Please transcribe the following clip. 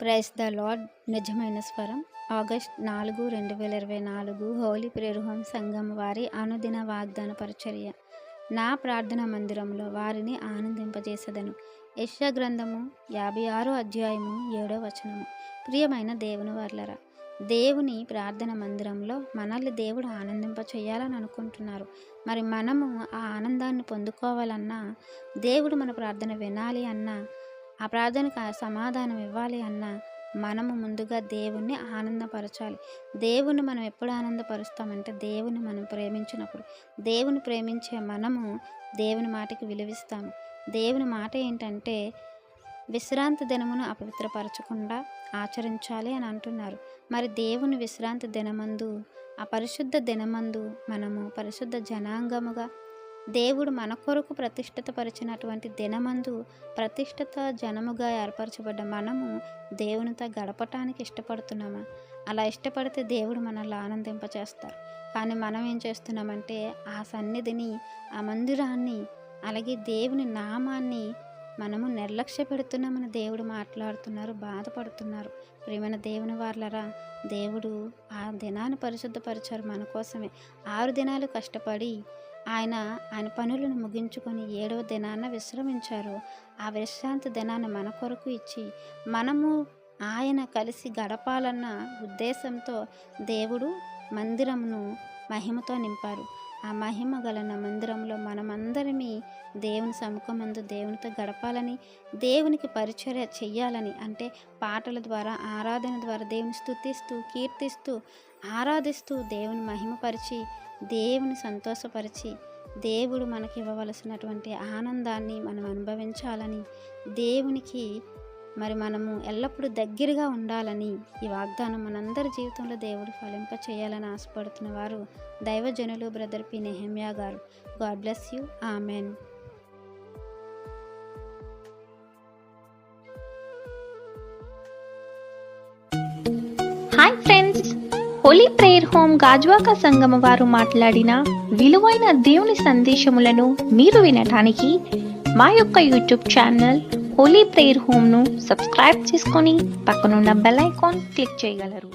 Praise the lord. నిజమైన స్వరం. August 4, 2024 Holi Prayer home సంఘం వారి అనుదిన వాగ్దాన పరిచర్య. నా ప్రార్థన మందిరంలో వారిని ఆనందింపజేసేదను. యెషయా గ్రంథము 56 అధ్యాయము 7వ వచనము. ప్రియమైన దేవుని వర్లరా, దేవుని ప్రార్థన మందిరంలో మనల్ని దేవుడు ఆనందింప చేయాలని అనుకుంటున్నారు. మరి మనము ఆ ఆనందాన్ని పొందుకోవాలన్నా, దేవుడు మన ప్రార్థన వినాలి అన్నా, ఆ ప్రార్థనకు సమాధానం ఇవ్వాలి అన్నా, మనము ముందుగా దేవుణ్ణి ఆనందపరచాలి. దేవుని మనం ఎప్పుడు ఆనందపరుస్తామంటే దేవుని మనం ప్రేమించినప్పుడు. దేవుని ప్రేమించే మనము దేవుని మాటకి విలువిస్తాము. దేవుని మాట ఏంటంటే విశ్రాంతి దినమును అపవిత్రపరచకుండా ఆచరించాలి అని అంటున్నారు. మరి దేవుని విశ్రాంతి దినమందు, ఆ పరిశుద్ధ దినమందు మనము పరిశుద్ధ జనాంగముగా దేవుడు మన కొరకు ప్రతిష్ఠితపరిచినటువంటి దినమందు ప్రతిష్ఠిత జనముగా ఏర్పరచబడ్డ మనము దేవునితో గడపటానికి ఇష్టపడుతున్నామా? అలా ఇష్టపడితే దేవుడు మనల్ని ఆనందింపచేస్తారు. కానీ మనం ఏం చేస్తున్నామంటే ఆ సన్నిధిని, ఆ మందిరాన్ని, అలాగే దేవుని నామాన్ని మనము నిర్లక్ష్య పెడుతున్నామని దేవుడు మాట్లాడుతున్నారు, బాధపడుతున్నారు. ప్రియమైన దేవుని వార్లరా, దేవుడు ఆ దినాన్ని పరిశుద్ధపరిచారు మన కోసమే. 6 దినాలు కష్టపడి ఆయన పనులను ముగించుకొని 7వ దినాన విశ్రమించారు. ఆ విశ్రాంతి దినాన్ని మన కొరకు ఇచ్చి మనము ఆయన కలిసి గడపాలన్న ఉద్దేశంతో దేవుడు మందిరమును మహిమతో నింపారు. ఆ మహిమ గలన మందిరంలో మనమందరినీ దేవుని సముఖమందు దేవునితో గడపాలని, దేవునికి పరిచర్య చెయ్యాలని, అంటే పాటల ద్వారా, ఆరాధన ద్వారా దేవుని స్తుతిస్తూ, కీర్తిస్తూ, ఆరాధిస్తూ, దేవుని మహిమపరిచి, దేవుని సంతోషపరిచి, దేవుడు మనకి ఇవ్వవలసినటువంటి ఆనందాన్ని మనం అనుభవించాలని, దేవునికి మరి మనము ఎల్లప్పుడూ దగ్గరగా ఉండాలని ఈ వాగ్దానం మనందరి జీవితంలో దేవుడు ఫలింప చేయాలని ఆశపడుతున్న వారు దైవజనులు బ్రదర్ పి. నెహెమ్యా గారు. God bless you. Amen. Hi friends, Holy Prayer Home Gajuwaka సంఘం వారు మాట్లాడిన విలువైన దేవుని సందేశములను మీరు వినటానికి మా యొక్క యూట్యూబ్ ఛానల్ హోలీ ప్రేయర్ హోమ్ను సబ్స్క్రైబ్ చేసుకొని పక్కనున్న బెల్ ఐకాన్ క్లిక్ చేయగలరు.